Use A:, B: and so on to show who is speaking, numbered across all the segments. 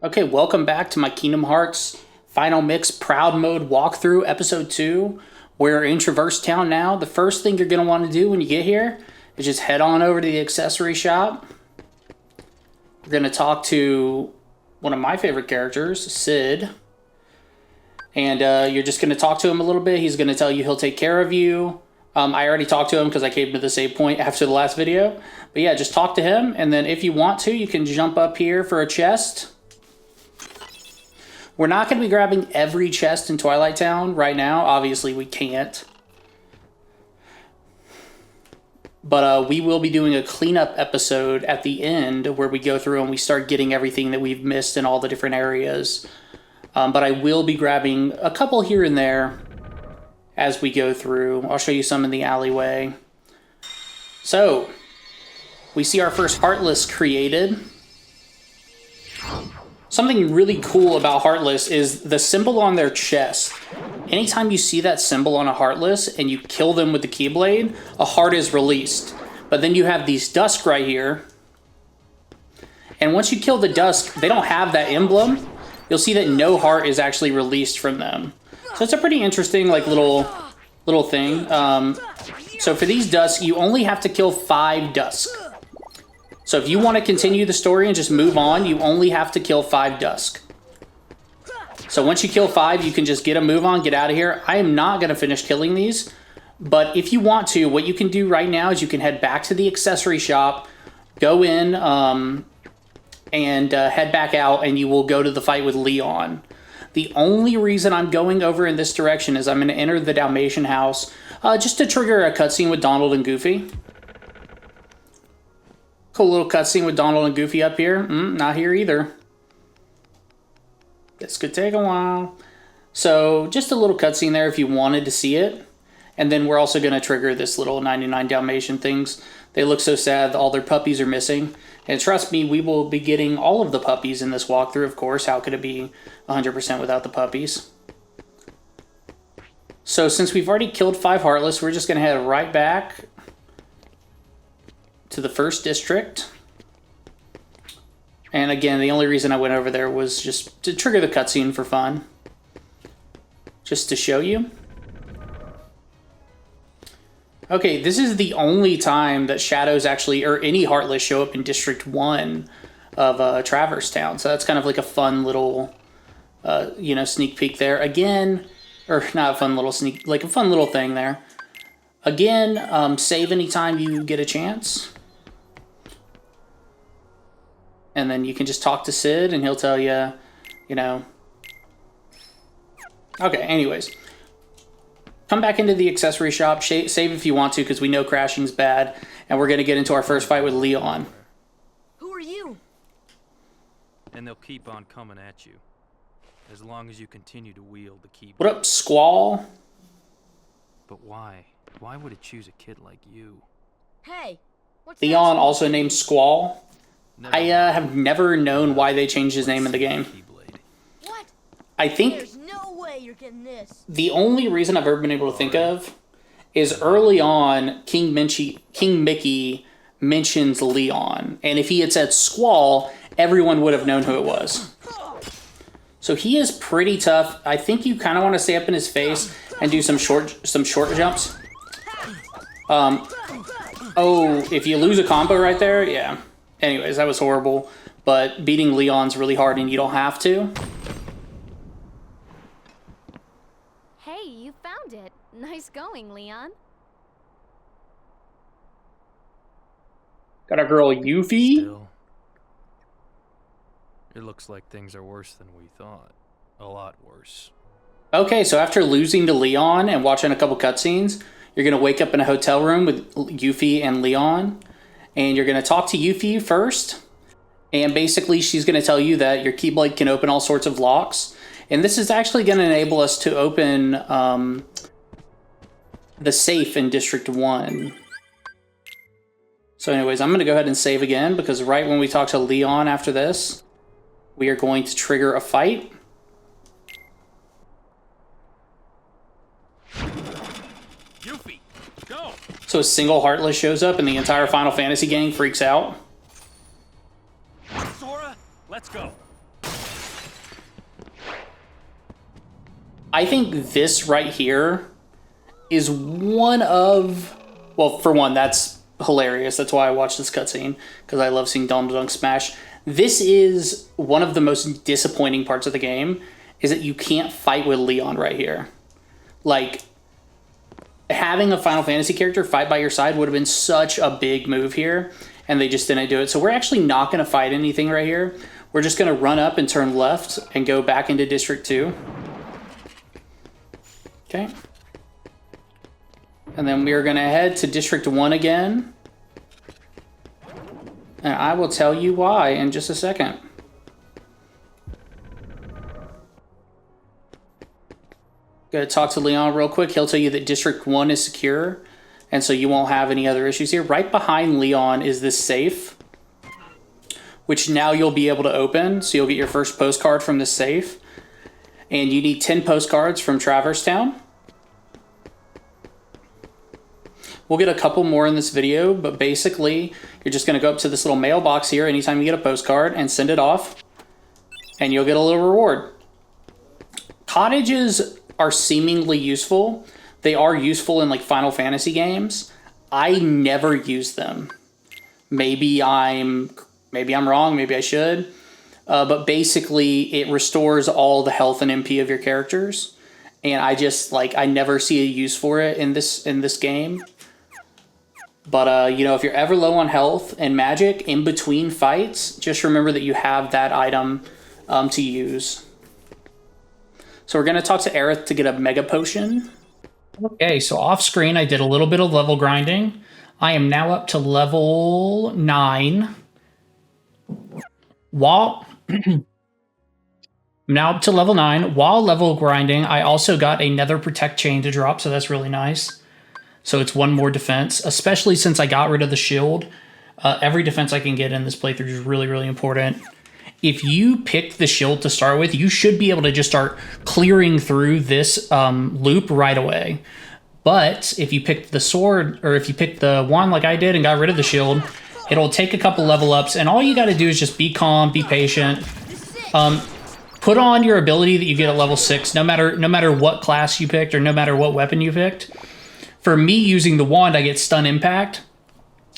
A: Okay, welcome back to my Kingdom Hearts Final Mix Proud Mode walkthrough, episode 2. We're in Traverse Town now. The first thing you're going to want to do when you get here is just head on over to the accessory shop. We're going to talk to one of my favorite characters, Sid. And you're just going to talk to him a little bit. He's going to tell you he'll take care of you. I already talked to him because I came to the save point after the last video. But yeah, just talk to him. And then if you want to, you can jump up here for a chest. We're not going to be grabbing every chest in Twilight Town right now. Obviously, we can't. But we will be doing a cleanup episode at the end where we go through and we start getting everything that we've missed in all the different areas. But I will be grabbing a couple here and there as we go through. I'll show you some in the alleyway. So, we see our first Heartless created. Something really cool about Heartless is the symbol on their chest. Anytime you see that symbol on a Heartless and you kill them with the Keyblade, a heart is released. But then you have these Dusk right here. And once you kill the Dusk, they don't have that emblem. You'll see that no heart is actually released from them. So it's a pretty interesting little thing. So for these Dusk, you only have to kill 5 Dusk. So if you want to continue the story and just move on, you only have to kill 5 Dusk. So once you kill 5, you can just get a move on, get out of here. I am not going to finish killing these. But if you want to, what you can do right now is you can head back to the accessory shop, go in, and head back out, and you will go to the fight with Leon. The only reason I'm going over in this direction is I'm going to enter the Dalmatian house just to trigger a cutscene with Donald and Goofy. Cool little cutscene with Donald and Goofy up here. Not here either. This could take a while. So, just a little cutscene there if you wanted to see it. And then we're also going to trigger this little 99 Dalmatian things. They look so sad, all their puppies are missing. And trust me, we will be getting all of the puppies in this walkthrough, of course. How could it be 100% without the puppies? So, since we've already killed 5 Heartless, we're just going to head right back to the first district. And again, the only reason I went over there was just to trigger the cutscene for fun. Just to show you. Okay, this is the only time that Shadows actually, or any Heartless, show up in District 1 of Traverse Town. So that's kind of like a fun little, sneak peek there. Again, or not a fun little sneak, like a fun little thing there. Again, save anytime you get a chance. And then you can just talk to Sid and he'll tell you, Okay, anyways. Come back into the accessory shop. Save if you want to because we know crashing's bad. And we're going to get into our first fight with Leon.
B: Who are you?
C: And they'll keep on coming at you. As long as you continue to wield the keyblade.
A: What up, Squall?
C: But why? Why would it choose a kid like you?
B: Hey, what's
A: Leon,
B: that?
A: also named Squall. I have never known why they changed his name in the game.
B: What?
A: I think
B: There's no way you're getting this.
A: the only reason I've ever been able to think of is early on, King Mickey mentions Leon. And if he had said Squall, everyone would have known who it was. So he is pretty tough. I think you kind of want to stay up in his face and do some short jumps. Oh, if you lose a combo right there, yeah. Anyways, that was horrible. But beating Leon's really hard and you don't have to.
D: Hey, you found it. Nice going, Leon.
A: Got our girl Yuffie.
C: Still, it looks like things are worse than we thought. A lot worse.
A: Okay, so after losing to Leon and watching a couple cutscenes, you're going to wake up in a hotel room with Yuffie and Leon. And you're going to talk to Yuffie first. And basically, she's going to tell you that your Keyblade can open all sorts of locks. And this is actually going to enable us to open the safe in District 1. So anyways, I'm going to go ahead and save again. Because right when we talk to Leon after this, we are going to trigger a fight.
C: Yuffie, go!
A: So a single Heartless shows up and the entire Final Fantasy gang freaks out.
C: Sora, let's go.
A: I think this right here is one of, well, for one, that's hilarious. That's why I watched this cutscene, because I love seeing Donald Duck smash. This is one of the most disappointing parts of the game, is that you can't fight with Leon right here. Like, having a Final Fantasy character fight by your side would have been such a big move here, and they just didn't do it. So we're actually not going to fight anything right here. We're just going to run up and turn left and go back into District 2. Okay. And then we are going to head to District 1 again. And I will tell you why in just a second. Gonna talk to Leon real quick. He'll tell you that District 1 is secure, and so you won't have any other issues here. Right behind Leon is this safe, which now you'll be able to open. So you'll get your first postcard from this safe. And you need 10 postcards from Traverse Town. We'll get a couple more in this video, but basically, you're just going to go up to this little mailbox here anytime you get a postcard and send it off, and you'll get a little reward. Cottages are seemingly useful. They are useful in like Final Fantasy games. I never use them. Maybe I'm wrong, maybe I should. But basically, it restores all the health and MP of your characters, and I never see a use for it in this game. But you know, if you're ever low on health and magic in between fights, just remember that you have that item to use. So we're going to talk to Aerith to get a Mega Potion. Okay, so off screen I did a little bit of level grinding. I am now up to level 9. While now up to level 9. While level grinding, I also got a Nether Protect chain to drop, so that's really nice. So it's one more defense, especially since I got rid of the shield. Every defense I can get in this playthrough is really, really important. If you pick the shield to start with, you should be able to just start clearing through this loop right away. But if you pick the sword, or if you pick the wand like I did and got rid of the shield, it'll take a couple level ups, and all you got to do is just be calm, be patient. Put on your ability that you get at level 6, no matter what class you picked or no matter what weapon you picked. For me, using the wand, I get stun impact.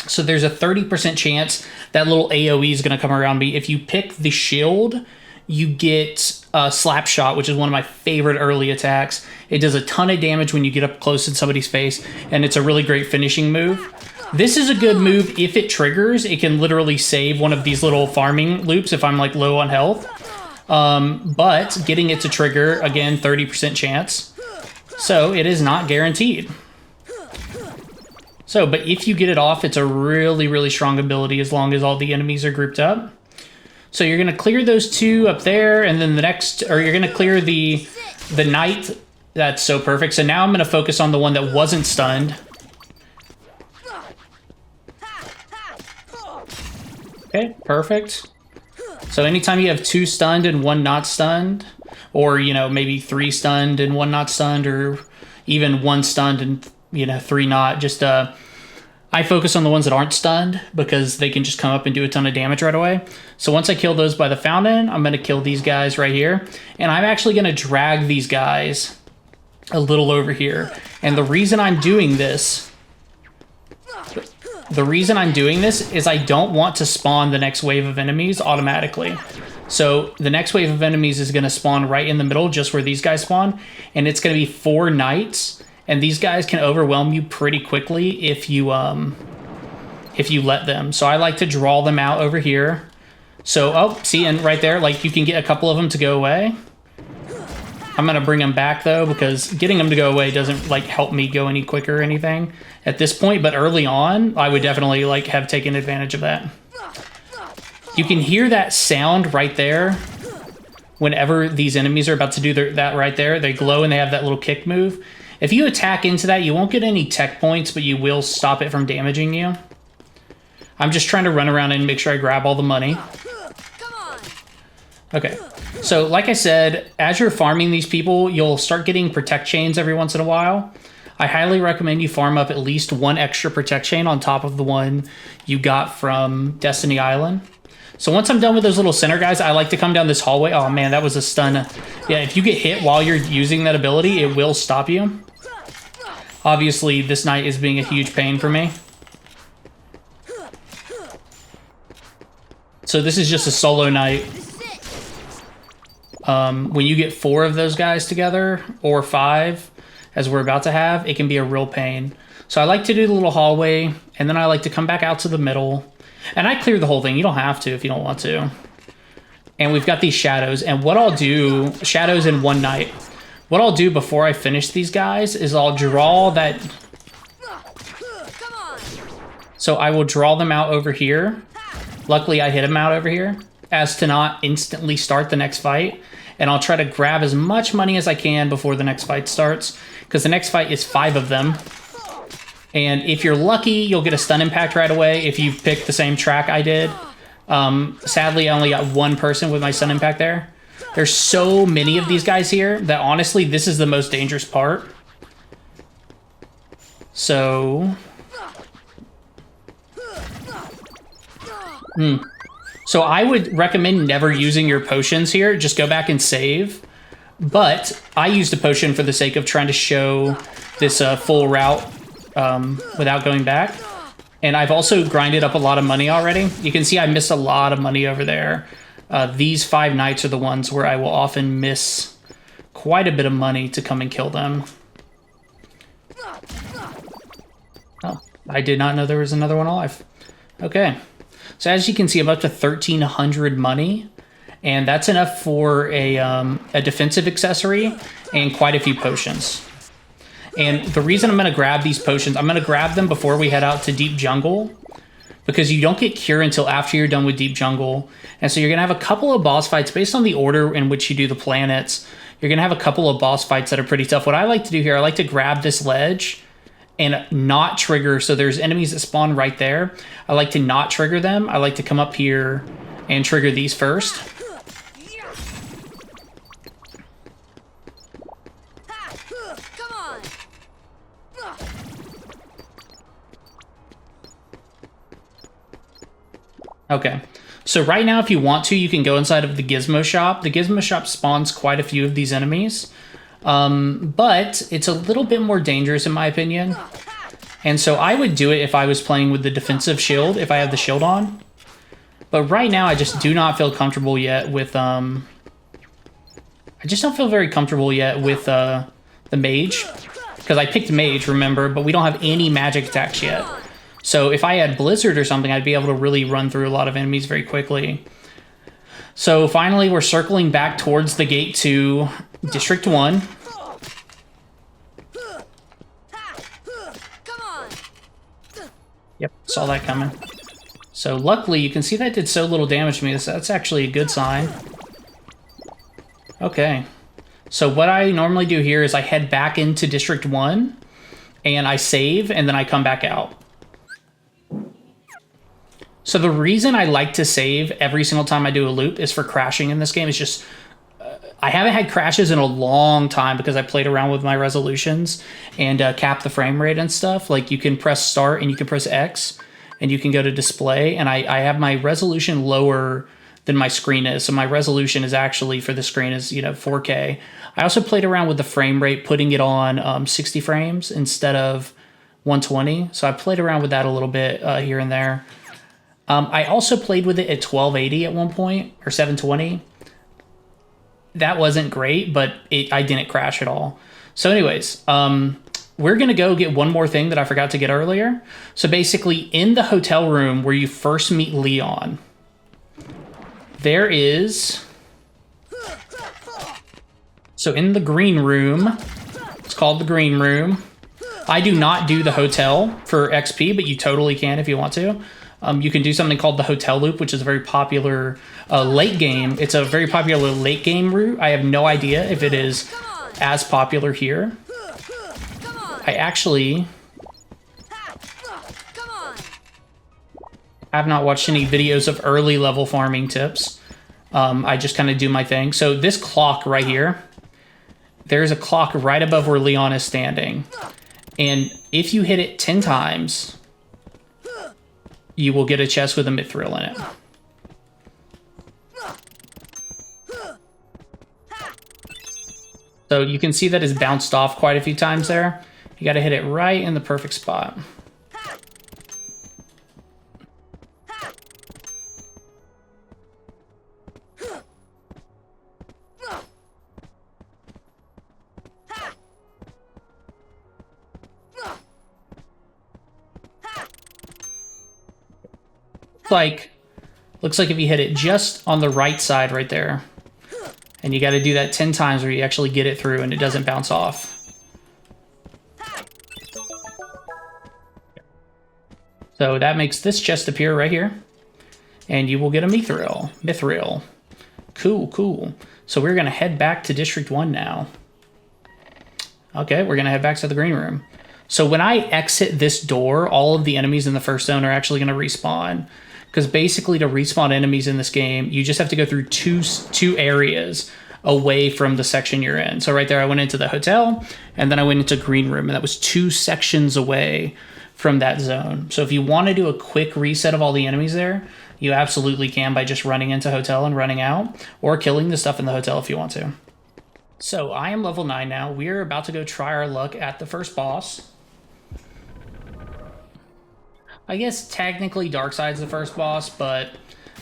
A: So there's a 30% chance that little AoE is going to come around me. If you pick the shield, you get slap shot, which is one of my favorite early attacks. It does a ton of damage when you get up close in somebody's face, and it's a really great finishing move. This is a good move. If it triggers, it can literally save one of these little farming loops if I'm like low on health. But getting it to trigger, again, 30% chance. So it is not guaranteed. So, but if you get it off, it's a really, really strong ability as long as all the enemies are grouped up. So you're going to clear those two up there, and then the next, or you're going to clear the knight. That's so perfect. So now I'm going to focus on the one that wasn't stunned. Okay, perfect. So anytime you have 2 stunned and 1 not stunned, or, you know, maybe 3 stunned and 1 not stunned, or even 1 stunned and, you know, 3 not, just I focus on the ones that aren't stunned because they can just come up and do a ton of damage right away. So once I kill those by the fountain, I'm going to kill these guys right here, and I'm actually going to drag these guys a little over here. And the reason I'm doing this is I don't want to spawn the next wave of enemies automatically. So the next wave of enemies is going to spawn right in the middle, just where these guys spawn, and it's going to be 4 knights. And these guys can overwhelm you pretty quickly if you let them. So I like to draw them out over here. So, oh, see, and right there, like, you can get a couple of them to go away. I'm going to bring them back, though, because getting them to go away doesn't, like, help me go any quicker or anything at this point. But early on, I would definitely, like, have taken advantage of that. You can hear that sound right there. Whenever these enemies are about to do that right there, they glow and they have that little kick move. If you attack into that, you won't get any tech points, but you will stop it from damaging you. I'm just trying to run around and make sure I grab all the money. Okay, so like I said, as you're farming these people, you'll start getting protect chains every once in a while. I highly recommend you farm up at least 1 extra protect chain on top of the one you got from Destiny Island. So once I'm done with those little center guys, I like to come down this hallway. Oh man, that was a stun. Yeah, if you get hit while you're using that ability, it will stop you. Obviously, this knight is being a huge pain for me. So this is just a solo knight. When you get 4 of those guys together, or 5, as we're about to have, it can be a real pain. So I like to do the little hallway, and then I like to come back out to the middle. And I clear the whole thing. You don't have to if you don't want to. And we've got these shadows. And what I'll do, shadows in one night. What I'll do before I finish these guys is I'll draw that. So I will draw them out over here. Luckily, I hit them out over here as to not instantly start the next fight. And I'll try to grab as much money as I can before the next fight starts, because the next fight is 5 of them. And if you're lucky, you'll get a stun impact right away if you pick the same track I did. Sadly, I only got 1 person with my stun impact there. There's so many of these guys here that honestly, this is the most dangerous part. So... So I would recommend never using your potions here. Just go back and save. But I used a potion for the sake of trying to show this full route without going back. And I've also grinded up a lot of money already. You can see I missed a lot of money over there. These 5 knights are the ones where I will often miss quite a bit of money to come and kill them. Oh, I did not know there was another one alive. Okay. So as you can see, I'm up to 1,300 money, and that's enough for a defensive accessory and quite a few potions. And the reason I'm going to grab these potions, I'm going to grab them before we head out to Deep Jungle, because you don't get Cure until after you're done with Deep Jungle. And so you're going to have a couple of boss fights based on the order in which you do the planets. You're going to have a couple of boss fights that are pretty tough. What I like to do here, I like to grab this ledge and not trigger. So there's enemies that spawn right there. I like to not trigger them. I like to come up here and trigger these first. Okay, so right now if you want to, you can go inside of the Gizmo shop. The Gizmo shop spawns quite a few of these enemies. But it's a little bit more dangerous in my opinion. And so I would do it if I was playing with the defensive shield, if I have the shield on. But right now I just do not feel comfortable yet with, I just don't feel very comfortable yet with the mage. Because I picked mage, remember, but we don't have any magic attacks yet. So if I had Blizzard or something, I'd be able to really run through a lot of enemies very quickly. So finally, we're circling back towards the gate to District 1. Yep, saw that coming. So luckily, you can see that did so little damage to me. That's actually a good sign. Okay. So what I normally do here is I head back into District 1, and I save, and then I come back out. So the reason I like to save every single time I do a loop is for crashing in this game. It's just, I haven't had crashes in a long time because I played around with my resolutions and capped the frame rate and stuff. Like you can press start and you can press X and you can go to display. And I have my resolution lower than my screen is. So my resolution is actually for the screen is, 4K. I also played around with the frame rate, putting it on 60 frames instead of 120. So I played around with that a little bit here and there. I also played with it at 1280 at one point, or 720. That wasn't great, but I didn't crash at all. So anyways, we're going to go get one more thing that I forgot to get earlier. So basically, in the hotel room where you first meet Leon, there is... So in the green room, it's called the green room. I do not do the hotel for XP, but you totally can if you want to. You can do something called the hotel loop, which is a very popular late game. It's a very popular late game route. I have no idea if it is as popular here. I actually have not watched any videos of early level farming tips. I just kind of do my thing. So this clock right here, there's a clock right above where Leon is standing. And if you hit it 10 times... you will get a chest with a mithril in it. So you can see that it's bounced off quite a few times there. You got to hit it right in the perfect spot. Looks like if you hit it just on the right side right there, and you got to do that 10 times where you actually get it through and it doesn't bounce off. So that makes this chest appear right here, and you will get a mithril. Cool, cool. So we're gonna head back to District 1 now. Okay, we're gonna head back to the green room. So when I exit this door, all of the enemies in the first zone are actually gonna respawn. Because basically to respawn enemies in this game, you just have to go through two areas away from the section you're in. So right there, I went into the hotel, and then I went into green room, and that was 2 sections away from that zone. So if you want to do a quick reset of all the enemies there, you absolutely can by just running into hotel and running out, or killing the stuff in the hotel if you want to. So I am level 9 now. We're about to go try our luck at the first boss. I guess technically Darkseid's the first boss, but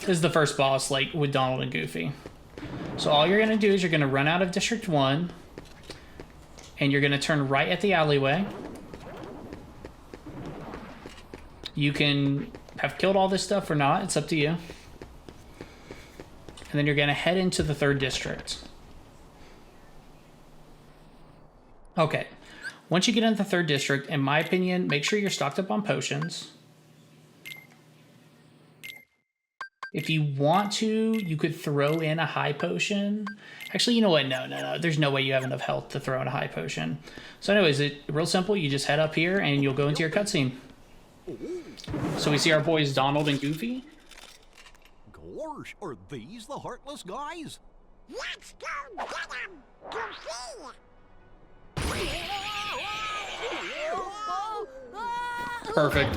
A: this is the first boss, like, with Donald and Goofy. So all you're going to do is you're going to run out of District 1, and you're going to turn right at the alleyway. You can have killed all this stuff or not, it's up to you. And then you're going to head into the 3rd district. Okay, once you get into the 3rd district, in my opinion, make sure you're stocked up on potions. If you want to, you could throw in a high potion. Actually, you know what? No. There's no way you have enough health to throw in a high potion. So anyways, it's real simple. You just head up here and you'll go into your cutscene. So we see our boys Donald and Goofy.
E: Gosh, are these the Heartless guys?
F: Let's go get them, Goofy!
A: Perfect.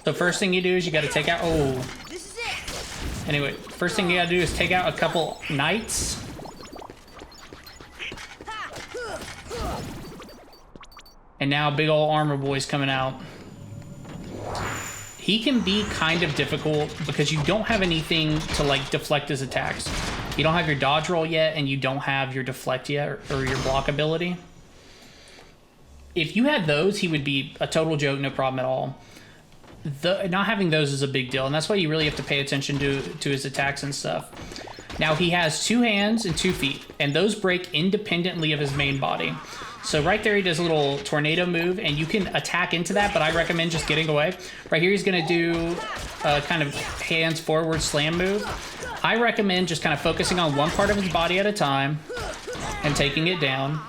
A: So first thing you do is you got to take out. Oh.
B: This is it.
A: Anyway, first thing you got to do is take out a couple knights. And now big old armor boy's coming out. He can be kind of difficult because you don't have anything to like deflect his attacks. You don't have your dodge roll yet, and you don't have your deflect yet, or your block ability. If you had those, he would be a total joke, no problem at all. Not having those is a big deal, and that's why you really have to pay attention to his attacks and stuff. Now he has 2 hands and 2 feet, and those break independently of his main body. So right there he does a little tornado move, and you can attack into that, but I recommend just getting away. Right here he's going to do a kind of hands forward slam move. I recommend just kind of focusing on one part of his body at a time and taking it down.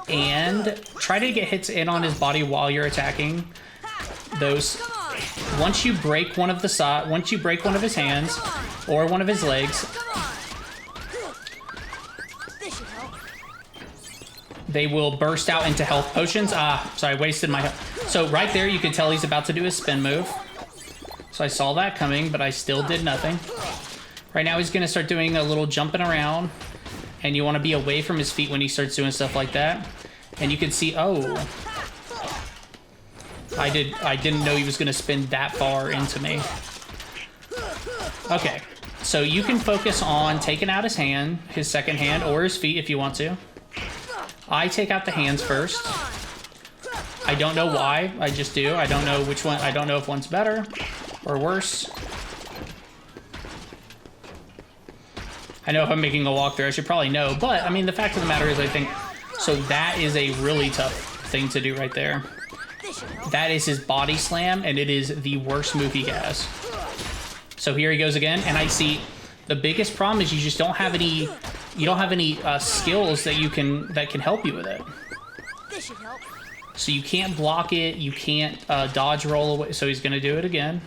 A: And try to get hits in on his body while you're attacking those. Once you break one of his hands or one of his legs, they will burst out into health potions. Sorry, wasted my health. So right there, you can tell he's about to do his spin move. So I saw that coming, but I still did nothing. Right now, he's going to start doing a little jumping around, and you want to be away from his feet when he starts doing stuff like that. And you can see, oh, I didn't know he was going to spin that far into me. Okay, so you can focus on taking out his hand, his second hand, or his feet if you want to. I take out the hands first. I don't know why, I just do. I don't know which one, I don't know if one's better or worse. I know if I'm making a walkthrough, I should probably know, but I mean, the fact of the matter is, I think, so that is a really tough thing to do right there. That is his body slam, and it is the worst move he has. So here he goes again, and I see the biggest problem is you just don't have any, skills that can help you with it.
B: This should help.
A: So you can't block it, you can't dodge roll away. So he's gonna do it again.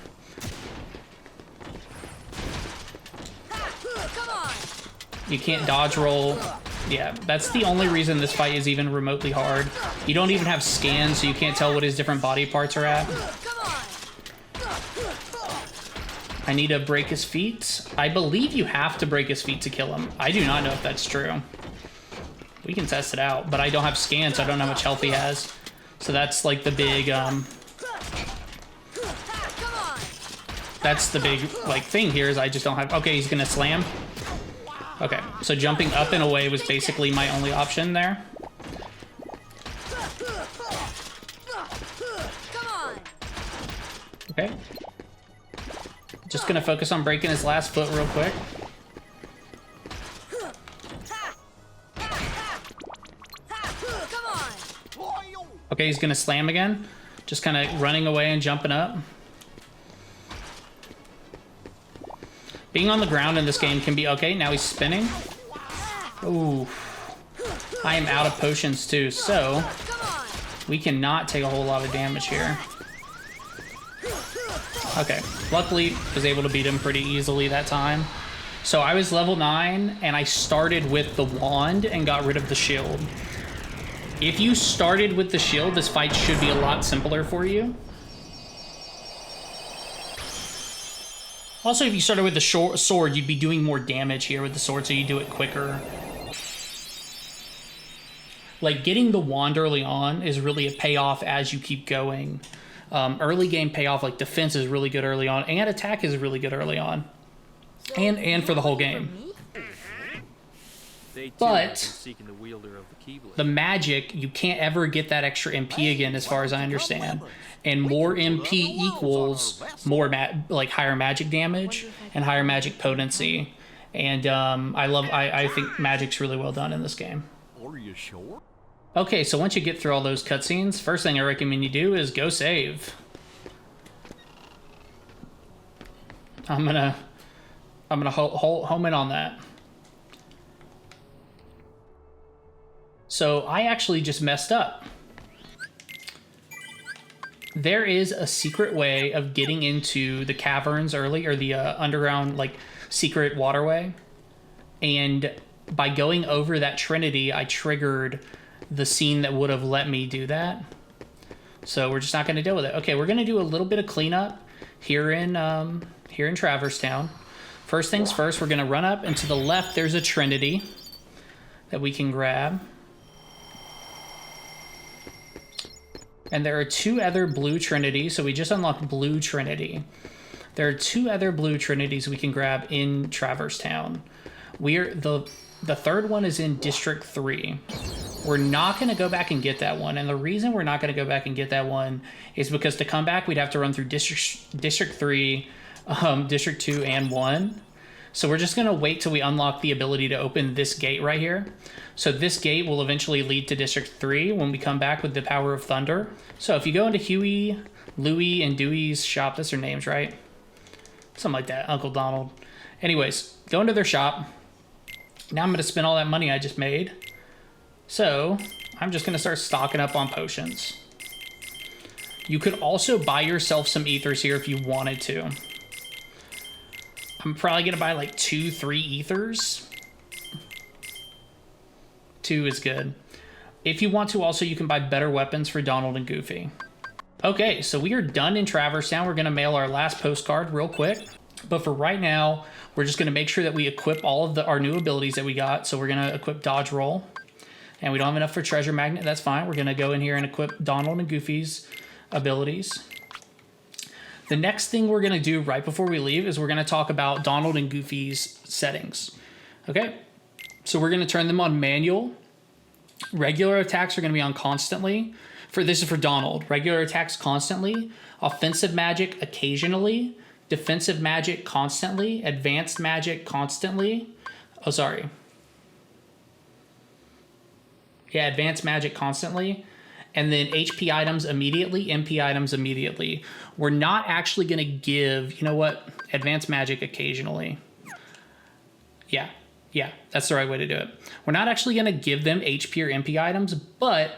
A: You can't dodge roll. Yeah, that's the only reason this fight is even remotely hard. You don't even have scans, so you can't tell what his different body parts are at. I need to break his feet. I believe you have to break his feet to kill him. I do not know if that's true. We can test it out, but I don't have scans, so I don't know how much health he has. So that's like the big, that's the big, like, thing here is I just don't have... Okay, he's gonna slam. Okay, so jumping up and away was basically my only option there. Okay. Just gonna focus on breaking his last foot real quick. Okay, he's gonna slam again. Just kind of running away and jumping up. Being on the ground in this game can be... Okay, now he's spinning. Ooh. I am out of potions too, so we cannot take a whole lot of damage here. Okay, luckily was able to beat him pretty easily that time. So I was level 9 and I started with the wand and got rid of the shield. If you started with the shield, this fight should be a lot simpler for you. Also, if you started with the sword, you'd be doing more damage here with the sword, so you do it quicker. Like, getting the wand early on is really a payoff as you keep going. Early game payoff, like defense is really good early on, and attack is really good early on. And for the whole game. But
C: seeking the wielder of the Keyblade.
A: the magic, you can't ever get that extra MP again, as far as I understand. And more MP equals more like higher magic damage and higher magic potency. And I think magic's really well done in this game.
E: Are you sure?
A: Okay, so once you get through all those cutscenes, first thing I recommend you do is go save. I'm gonna home in on that. So I actually just messed up. There is a secret way of getting into the caverns early, or the underground, like, secret waterway. And by going over that Trinity, I triggered the scene that would have let me do that. So we're just not going to deal with it. Okay, we're going to do a little bit of cleanup here in Traverse Town. First things first, we're going to run up, and to the left there's a Trinity that we can grab. And there are 2 other blue Trinities, so we just unlocked blue Trinity. There are 2 other blue Trinities we can grab in Traverse Town. The third one is in District 3. We're not going to go back and get that one, and the reason we're not going to go back and get that one is because to come back, we'd have to run through District 3, District 2, and 1. So we're just going to wait till we unlock the ability to open this gate right here. So this gate will eventually lead to District 3 when we come back with the Power of Thunder. So if you go into Huey, Louie, and Dewey's shop, that's their names, right? Something like that, Uncle Donald. Anyways, go into their shop. Now I'm going to spend all that money I just made. So I'm just going to start stocking up on potions. You could also buy yourself some ethers here if you wanted to. I'm probably going to buy like 2-3 ethers. 2 is good. If you want to, also, you can buy better weapons for Donald and Goofy. Okay, so we are done in Traverse Town. We're going to mail our last postcard real quick. But for right now, we're just going to make sure that we equip all of our new abilities that we got. So we're going to equip Dodge Roll. And we don't have enough for Treasure Magnet. That's fine. We're going to go in here and equip Donald and Goofy's abilities. The next thing we're going to do right before we leave is we're going to talk about Donald and Goofy's settings. Okay, so we're going to turn them on manual. Regular attacks are going to be on constantly. This is for Donald. Regular attacks constantly. Offensive magic occasionally. Defensive magic constantly. Advanced magic constantly. Oh, sorry. Yeah, advanced magic constantly. And then HP items immediately, MP items immediately. We're not actually going to give, you know what, advanced magic occasionally. Yeah, that's the right way to do it. We're not actually going to give them HP or MP items, but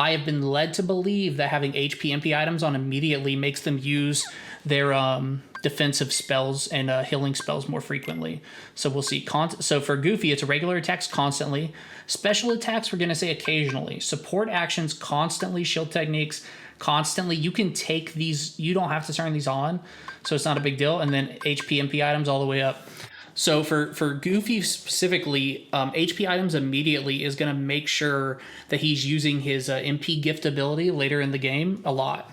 A: I have been led to believe that having HP items on immediately makes them use their defensive spells and healing spells more frequently. So we'll see. So for Goofy, it's regular attacks constantly. Special attacks, we're going to say occasionally. Support actions constantly. Shield techniques constantly. You can take these. You don't have to turn these on, so it's not a big deal. And then HP MP items all the way up. So for Goofy specifically, HP items immediately is going to make sure that he's using his MP gift ability later in the game a lot.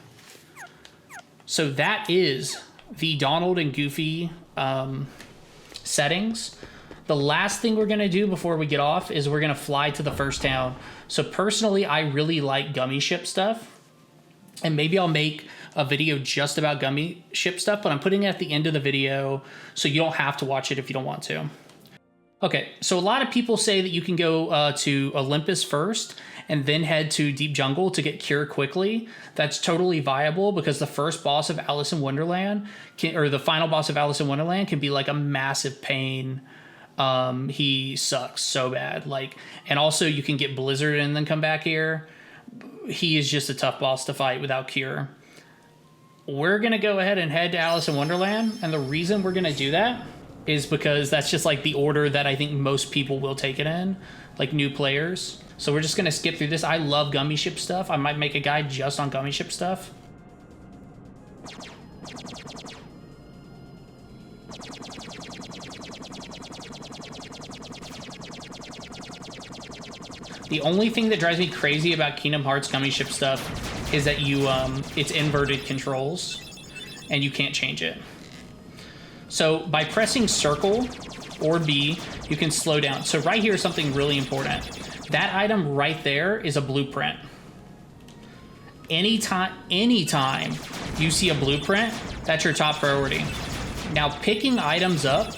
A: So that is the Donald and Goofy settings. The last thing we're going to do before we get off is we're going to fly to the first town. So personally, I really like Gummi ship stuff. And maybe I'll make a video just about Gummi ship stuff, but I'm putting it at the end of the video so you don't have to watch it if you don't want to. Okay, so a lot of people say that you can go to Olympus first and then head to Deep Jungle to get Cure quickly. That's totally viable because the first boss of Alice in Wonderland, or the final boss of Alice in Wonderland, can be like a massive pain. He sucks so bad. And also you can get Blizzard and then come back here. He is just a tough boss to fight without Cure. We're going to go ahead and head to Alice in Wonderland. And the reason we're going to do that is because that's just like the order that I think most people will take it in, like new players. So we're just going to skip through this. I love Gummi ship stuff. I might make a guide just on Gummi ship stuff. The only thing that drives me crazy about Kingdom Hearts Gummi ship stuff is that it's inverted controls and you can't change it. So by pressing circle or B, you can slow down. So right here is something really important. That item right there is a blueprint. Anytime you see a blueprint, that's your top priority. Now picking items up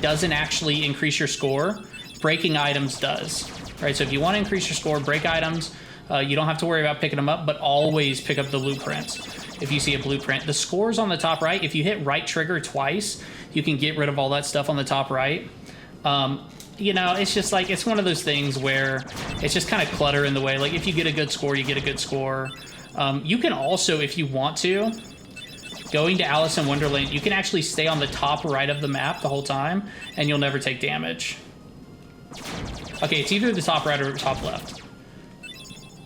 A: doesn't actually increase your score. Breaking items does. Right, so if you want to increase your score, break items. You don't have to worry about picking them up, but always pick up the blueprints if you see a blueprint. The score's on the top right. If you hit right trigger twice, you can get rid of all that stuff on the top right. It's just like, it's one of those things where it's just kind of clutter in the way. Like if you get a good score, you get a good score. You can also, if you want to, going to Alice in Wonderland, you can actually stay on the top right of the map the whole time and you'll never take damage. Okay, it's either the top right or the top left.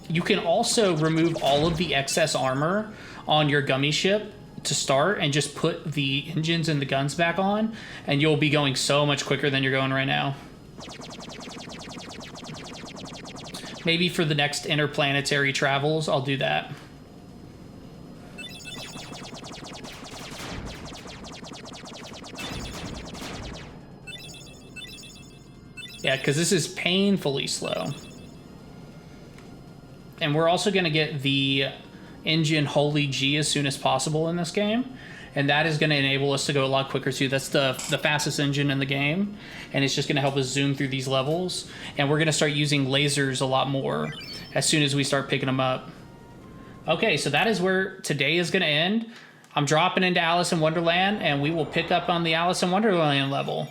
A: You can also remove all of the excess armor on your Gummi ship to start and just put the engines and the guns back on, and you'll be going so much quicker than you're going right now. Maybe for the next interplanetary travels, I'll do that. Yeah, because this is painfully slow. And we're also going to get the engine Holy G as soon as possible in this game. And that is going to enable us to go a lot quicker too. That's the fastest engine in the game. And it's just going to help us zoom through these levels. And we're going to start using lasers a lot more as soon as we start picking them up. Okay, so that is where today is going to end. I'm dropping into Alice in Wonderland, and we will pick up on the Alice in Wonderland level.